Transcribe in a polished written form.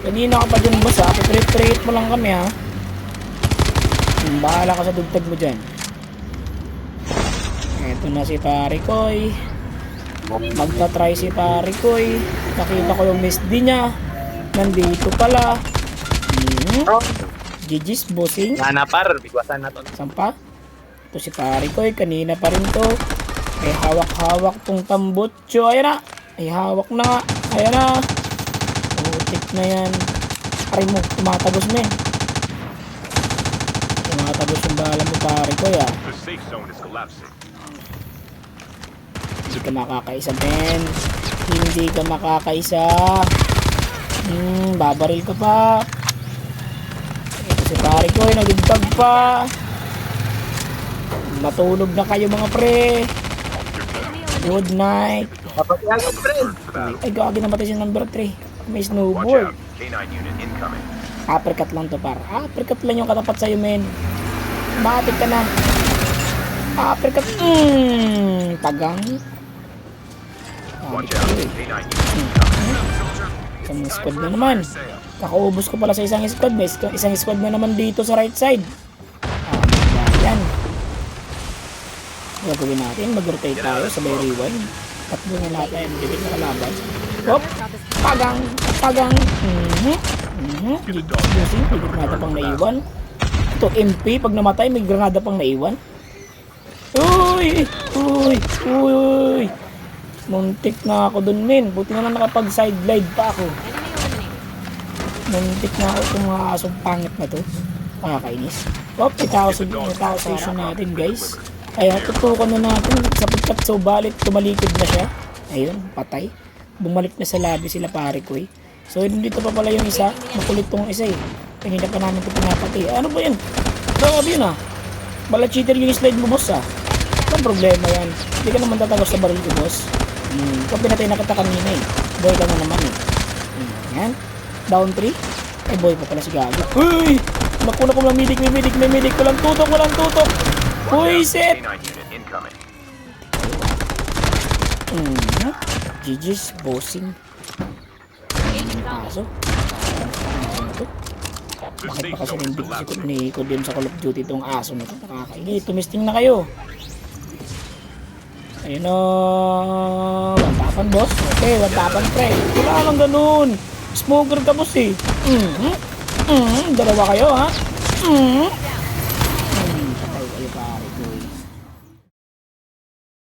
Kanina ka pa dyan boss ha. Pipirit mo lang kami ha. Bahala ka sa dugtag mo dyan. Eto na si Parikoy. Magta-try si Parikoy. Nakita ko yung miss din niya. Nandito pala. GG's bossing. Nana par, bigwasan na to. Sampa. Ito si Parikoy. Kanina pa rin to. May hawak-hawak tong tambutso. Ayan na. Ay hawak na nga. Ayan na. Putik na yan. Aray mo. Tumatagos mo eh. Tumatagos yung bala mo Parikoy ah. The safe zone is collapsing. Hindi ka makakaisa men. Hindi ka makakaisa. Babaril ka pa. Ito si Parikoy. Nagintag pa. Matulog na kayo mga pre. Good night. Dapat yan, friend. Ay gagi namatay si number 3. May Watch snowboard. out. K9 unit incoming. Uppercut lang to par. Uppercut lang yung katapat sa'yo men. Matik ka na. Uppercut. Tagang. Watch out. K9 unit incoming. Isang squad na naman. Kakaubos ko pala sa isang squad. May isang squad na naman dito sa right side. Yan. Gagawin natin. Mag-rotate tayo. Sabay rewind. Tatlo na lahat na MDB na kalaban. Hop. Tagang. Tagang. Using. May granada pang naiwan. Ito MP. Pag namatay may granada pang naiwan. Uy! Uy! Uy! Muntik na ako dun men. Buti naman nakapag side glide pa ako. Muntik na ako itong mga asong pangit na to. Nakakainis. Hop! Itaw station natin guys. Kaya tutukan na natin sa pagkatso balit tumalikod na siya. Ayun, patay. Bumalik na sa lobby sila Parikoy. So dito pa pala yung isa. Makulit tong isa eh. Kanina pa namin ito pinapatay. Ano ba yan? Grabe yun ah. Bala cheater yung slide mo boss ah. Anong problema yan? Hindi ka naman tatagos sa baril ko boss. Kung pinatay na kita kanina eh. Boy ka na naman eh. Yan. Down 3. Ay boy pa pala si Gago. Uy! Naku may medic. Walang tutok. Uy, set! K9 unit incoming. GG's bossing. Aso. Bakit pa kasi rin ko din sa Call of Duty itong aso na ito? Nakakainit. Tumisting na kayo. Ayun o. Wantapan boss. Okay, wantapan pre. Wala lang ganun. Smoker ka boss eh. Dalawa kayo ha.